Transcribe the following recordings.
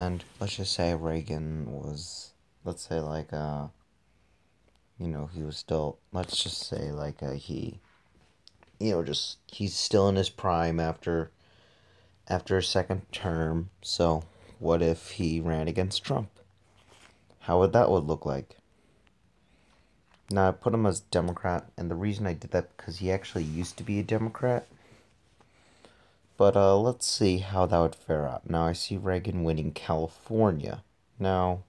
And let's just say Reagan was, let's say like, he was still, let's just say like, he's still in his prime after a second term. So what if he ran against Trump? How would look like? Now I put him as Democrat, and the reason I did that because he actually used to be a Democrat. But let's see how that would fare out. Now I see Reagan winning California. Now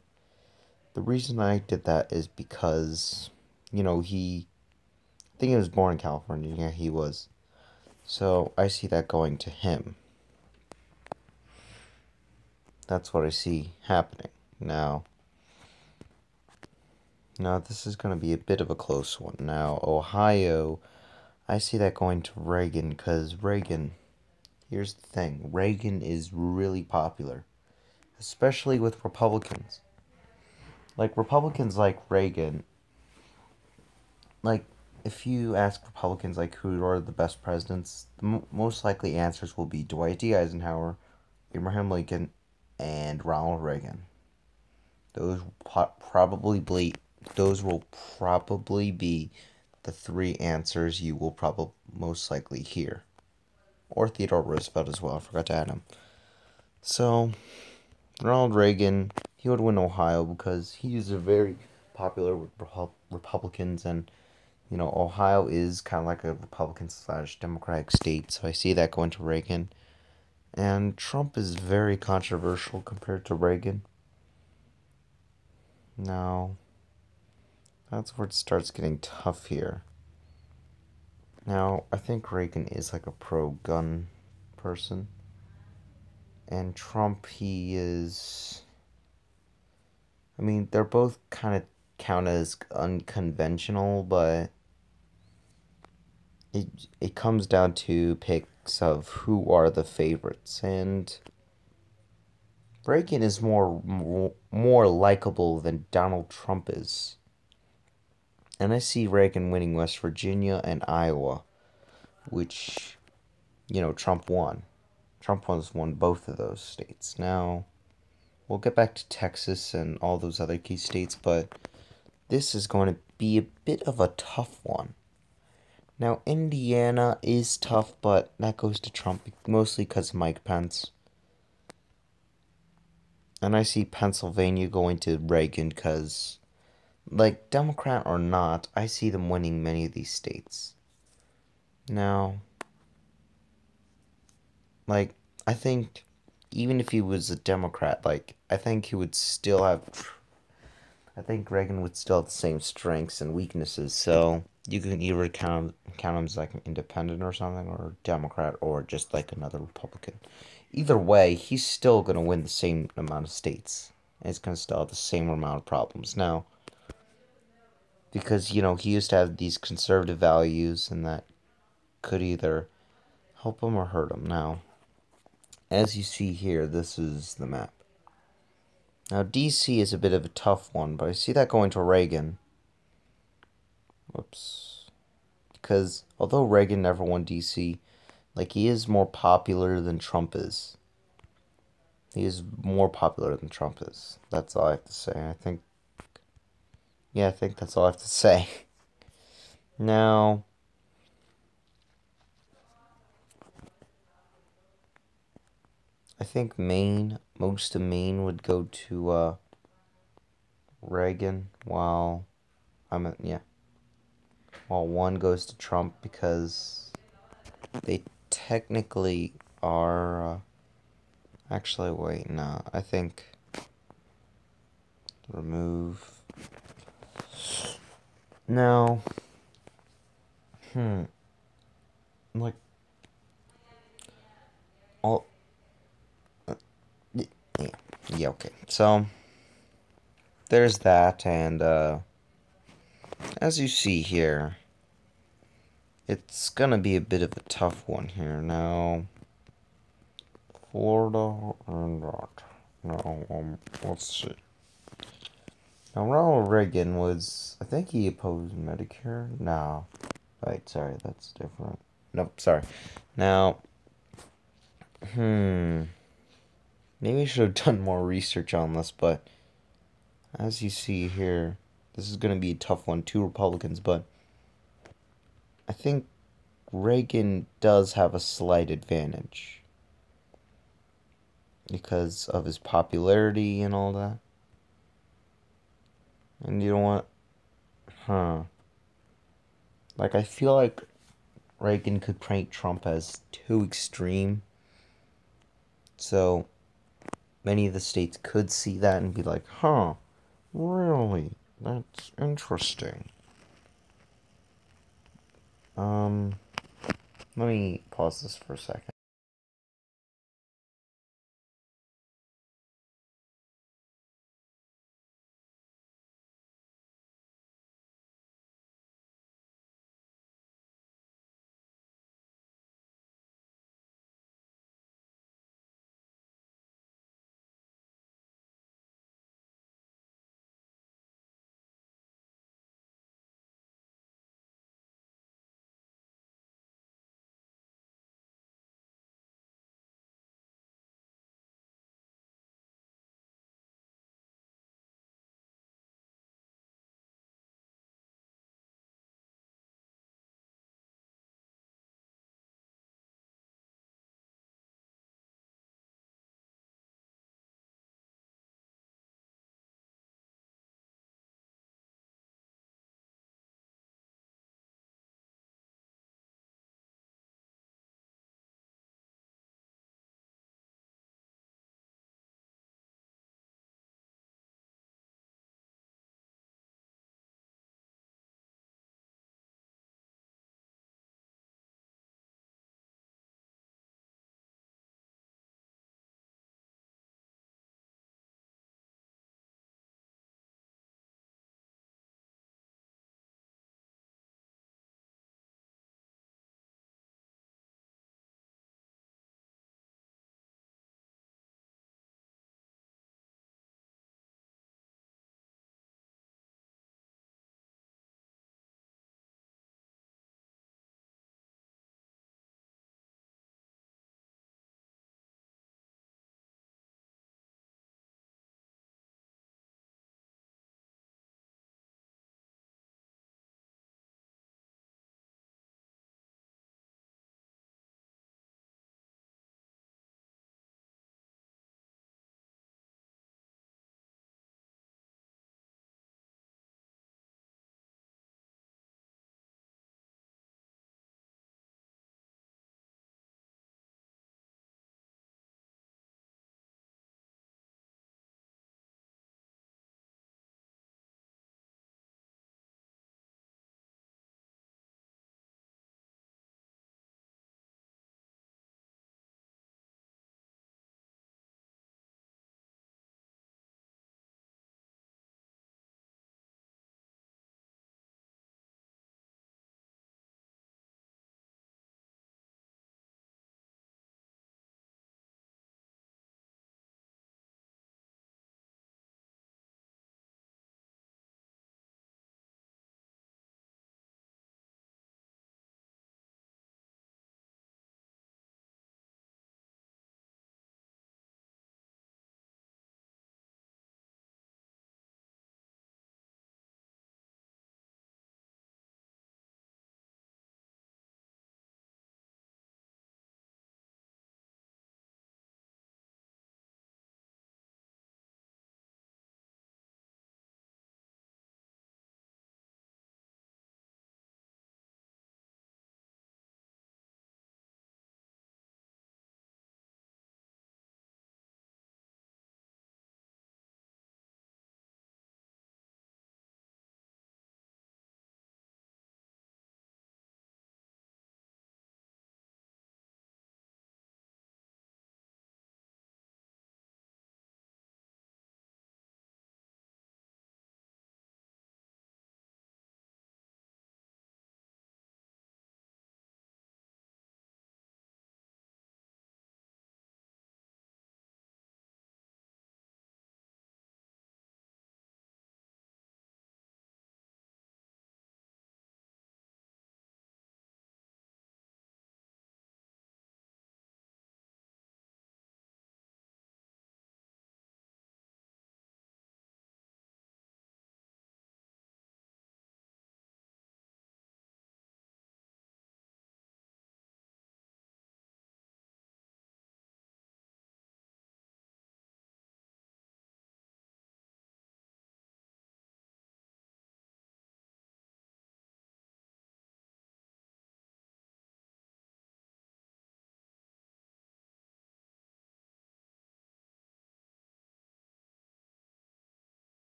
the reason I did that is because, I think he was born in California. Yeah, he was. So I see that going to him. That's what I see happening. Now this is going to be a bit of a close one. Now, Ohio, I see that going to Reagan because Reagan, here's the thing, Reagan is really popular, especially with Republicans. Like, Republicans like Reagan, like, if you ask Republicans, like, who are the best presidents, the most likely answers will be Dwight D. Eisenhower, Abraham Lincoln, and Ronald Reagan. Those those will probably be the three answers you will probably most likely hear. Or Theodore Roosevelt as well. I forgot to add him. So, Ronald Reagan, he would win Ohio because he's a very popular with Republicans, and Ohio is kind of like a Republican slash Democratic state, so I see that going to Reagan. And Trump is very controversial compared to Reagan. Now, that's where it starts getting tough here. Now, I think Reagan is like a pro-gun person, and Trump, he is. I mean, they're both kind of count as unconventional, but it comes down to picks of who are the favorites, and Reagan is more likable than Donald Trump is. And I see Reagan winning West Virginia and Iowa, which, Trump won. Trump won both of those states. Now, we'll get back to Texas and all those other key states, but this is going to be a bit of a tough one. Now, Indiana is tough, but that goes to Trump, mostly because of Mike Pence. And I see Pennsylvania going to Reagan because, like, Democrat or not, I see them winning many of these states. Now, like, I think even if he was a Democrat, like, I think he would still have. I think Reagan would still have the same strengths and weaknesses, so you can either count him as like an independent or something, or Democrat, or just like another Republican. Either way, he's still gonna win the same amount of states, and he's gonna still have the same amount of problems. Now, because he used to have these conservative values, and that could either help him or hurt him. Now, as you see here, this is the map. Now, DC is a bit of a tough one, but I see that going to Reagan. Whoops. Because although Reagan never won DC, like, he is more popular than Trump is. He is more popular than Trump is. That's all I have to say. I think that's all I have to say. Now, I think most of Maine would go to Reagan, yeah, while one goes to Trump because they technically are. Actually, wait, no, I think remove. Now, like all. Yeah, okay. So there's that, and as you see here, it's gonna be a bit of a tough one here. Now, Florida and that. Now, let's see. Now, Ronald Reagan was, I think he opposed Medicare. No, wait, sorry, that's different. Nope, sorry. Now, Maybe I should have done more research on this, but as you see here, this is going to be a tough one. Two Republicans, but I think Reagan does have a slight advantage because of his popularity and all that. And you know what? Huh. Like, I feel like Reagan could paint Trump as too extreme. So, many of the states could see that and be like, huh, really? That's interesting. Um, Let me pause this for a second.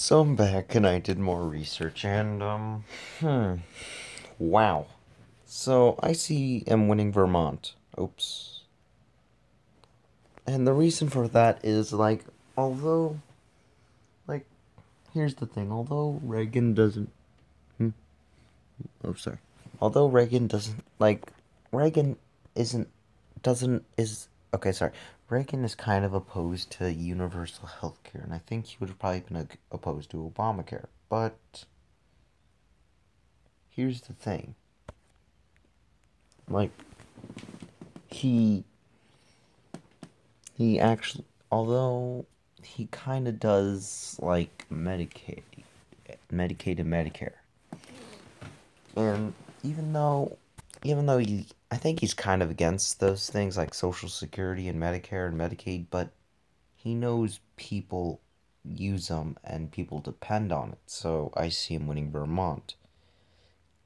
So I'm back and I did more research and, wow. So I see I'm winning Vermont. Oops. And the reason for that is, like, although, like, here's the thing. Although Reagan doesn't, hmm? Oh, sorry. Although Reagan doesn't, like, Reagan isn't, doesn't, is, okay, sorry. Reagan is kind of opposed to universal health care, and I think he would have probably been opposed to Obamacare. But here's the thing. Like, he he actually, although he kind of does like Medicaid and Medicare, and even though, I think he's kind of against those things like Social Security and Medicare and Medicaid, but he knows people use them and people depend on it. So I see him winning Vermont,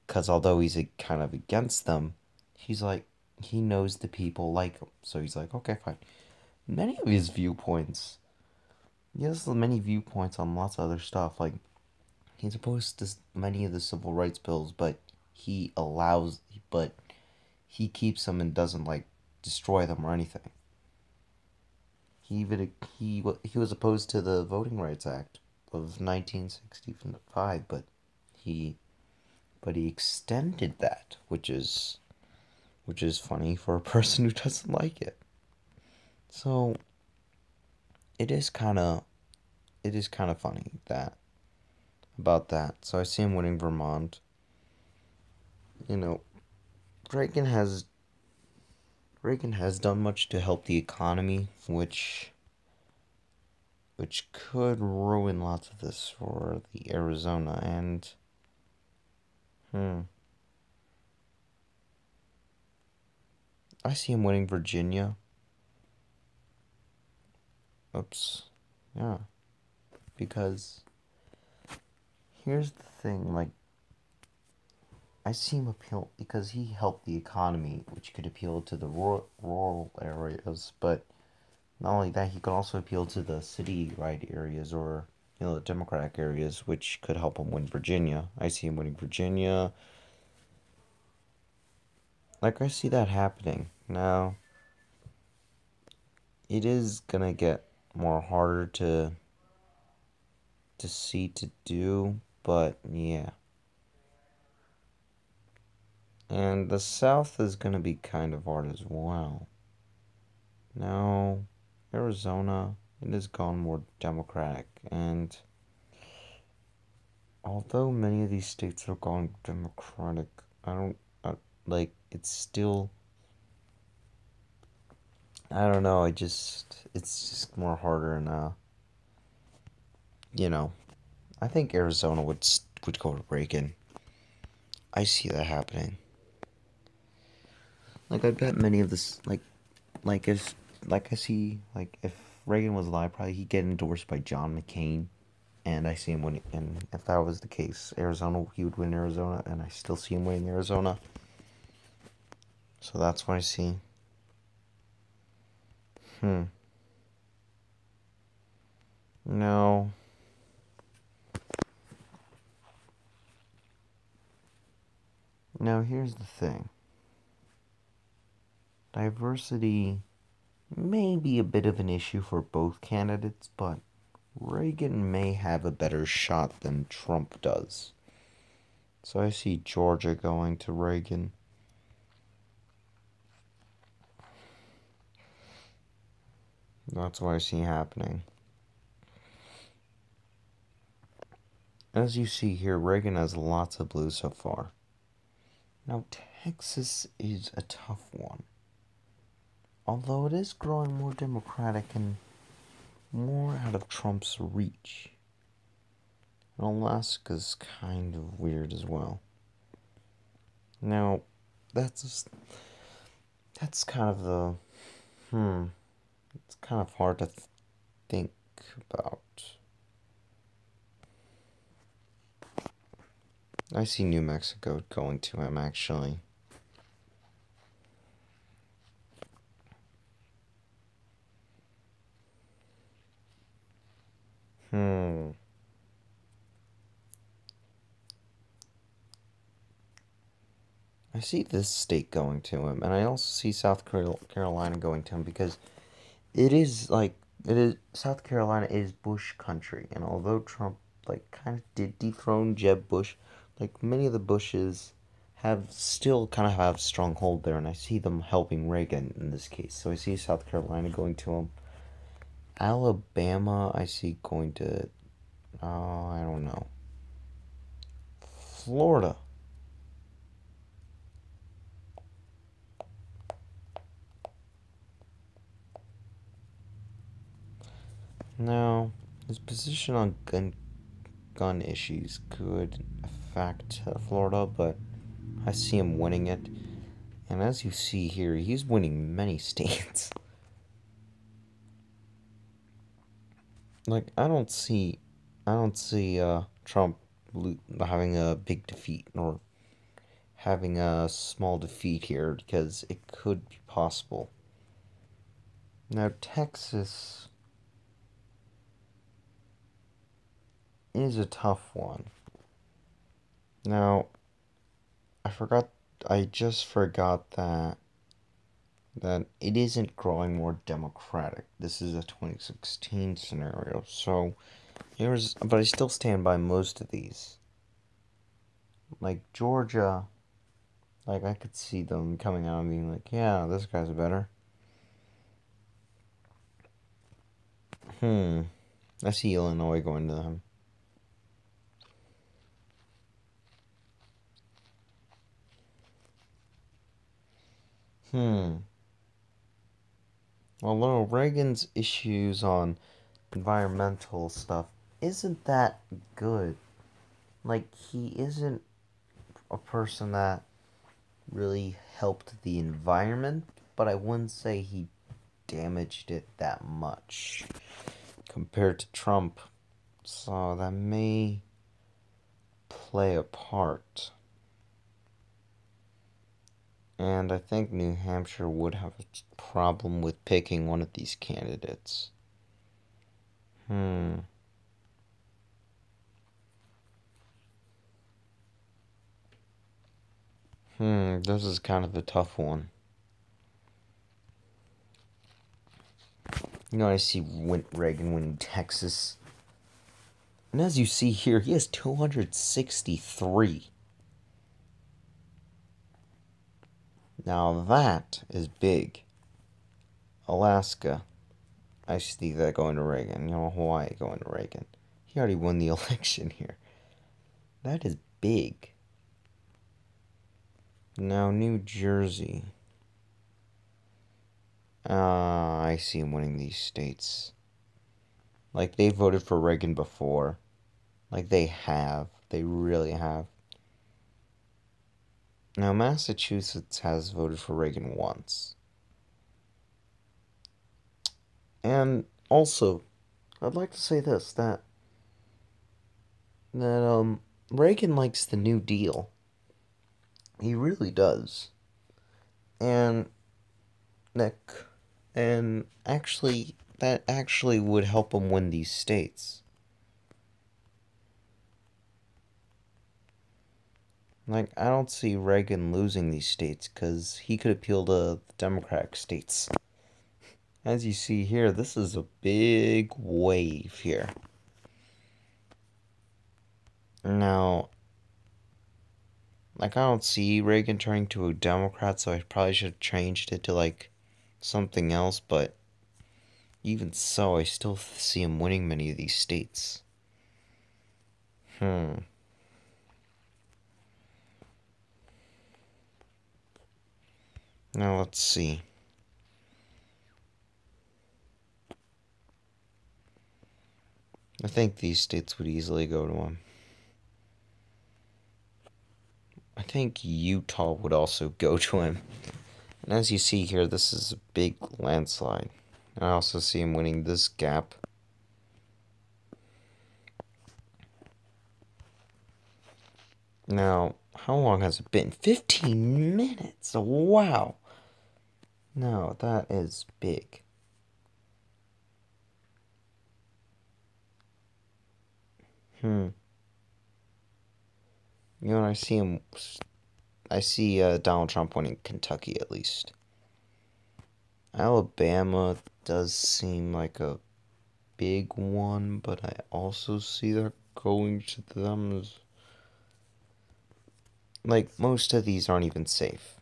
because although he's kind of against them, he's like he knows the people like him, so he's like, okay, fine. Many of his viewpoints He has many viewpoints on lots of other stuff. Like, he's opposed to many of the civil rights bills, but he allows, but he keeps them and doesn't like destroy them or anything. He was opposed to the Voting Rights Act of 1965, he he extended that, which is funny for a person who doesn't like it. So it is kind of funny that about that. So I see him winning Vermont. You know, Reagan has Reagan has done much to help the economy, which could ruin lots of this for the Arizona and hmm. I see him winning Virginia. Oops. Yeah. Because here's the thing, like, I see him appeal because he helped the economy, which could appeal to the rural areas, but not only that, he could also appeal to the city right areas, or the Democratic areas, which could help him win Virginia. I see him winning Virginia. Like, I see that happening. Now, it is gonna get more harder to do, but yeah. And the South is gonna be kind of hard as well. Now, Arizona, it has gone more Democratic, and although many of these states have gone Democratic, I don't like it's still. I don't know. It's just more harder, and you know, I think Arizona would go to Reagan. I see that happening. Like, I bet many of this, like if like I see like if Reagan was alive, probably he'd get endorsed by John McCain, and I see him winning. And if that was the case, Arizona, he would win Arizona, and I still see him winning Arizona. So that's what I see. Hmm. No. Now here's the thing. Diversity may be a bit of an issue for both candidates, but Reagan may have a better shot than Trump does. So I see Georgia going to Reagan. That's what I see happening. As you see here, Reagan has lots of blue so far. Now, Texas is a tough one. Although it is growing more Democratic and more out of Trump's reach. And Alaska's kind of weird as well. Now, that's that's kind of the it's kind of hard to think about. I see New Mexico going to him, actually. Hmm. I see this state going to him, and I also see South Carolina going to him because it is like it is South Carolina is Bush country, and although Trump like kind of did dethrone Jeb Bush, like many of the Bushes have still kind of have stronghold there, and I see them helping Reagan in this case. So I see South Carolina going to him. Alabama, I see going to I don't know. Florida. Now, his position on gun issues could affect Florida, but I see him winning it. And as you see here, he's winning many states. Like I don't see Trump having a big defeat or having a small defeat here because it could be possible. Now Texas is a tough one. Now I forgot. I just forgot that it isn't growing more democratic. This is a 2016 scenario. So but I still stand by most of these. Like Georgia, like I could see them coming out and being like, yeah, this guy's better. I see Illinois going to them. Hmm. Although Reagan's issues on environmental stuff isn't that good. Like he isn't a person that really helped the environment, but I wouldn't say he damaged it that much compared to Trump. So that may play a part. And I think New Hampshire would have a problem with picking one of these candidates. Hmm. This is kind of a tough one. I see Reagan winning Texas. And as you see here, he has 263. Now that is big. Alaska, I see that going to Reagan. Hawaii going to Reagan. He already won the election here. That is big. Now New Jersey. I see him winning these states. Like, they voted for Reagan before. Like, they have. They really have. Now, Massachusetts has voted for Reagan once. And also, I'd like to say this, that Reagan likes the New Deal. He really does. And Nick, and actually, that actually would help him win these states. Like, I don't see Reagan losing these states because he could appeal to the Democratic states. As you see here, this is a big wave here. Now, like, I don't see Reagan turning to a Democrat, so I probably should have changed it to, like, something else, but even so, I still see him winning many of these states. Now, let's see. I think these states would easily go to him. I think Utah would also go to him. And as you see here, this is a big landslide. I also see him winning this gap. Now, how long has it been? 15 minutes! Wow! No, that is big. I see him I see Donald Trump winning Kentucky at least. Alabama does seem like a big one, but I also see that going to them. Like, most of these aren't even safe.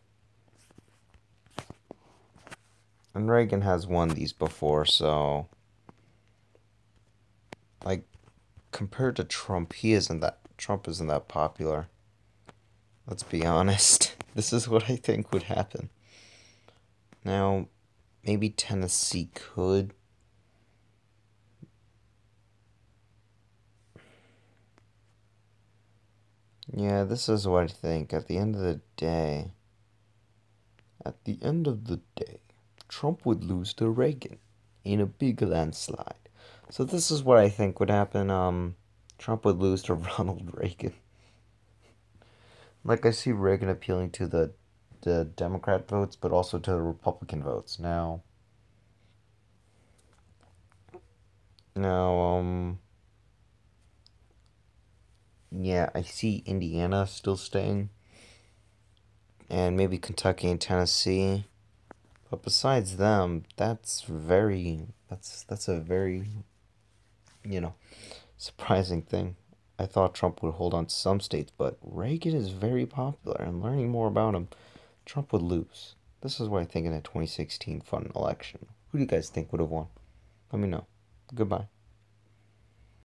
And Reagan has won these before, so like compared to Trump, Trump isn't that popular. Let's be honest. This is what I think would happen. Now, maybe Tennessee could. Yeah, this is what I think. At the end of the day, Trump would lose to Reagan in a big landslide. So this is what I think would happen. Trump would lose to Ronald Reagan. Like I see Reagan appealing to the Democrat votes, but also to the Republican votes. Now, yeah, I see Indiana still staying, and maybe Kentucky and Tennessee. But besides them, that's a very, you know, surprising thing. I thought Trump would hold on to some states, but Reagan is very popular, and learning more about him, Trump would lose. This is what I think in the 2016 fun election. Who do you guys think would have won? Let me know. Goodbye.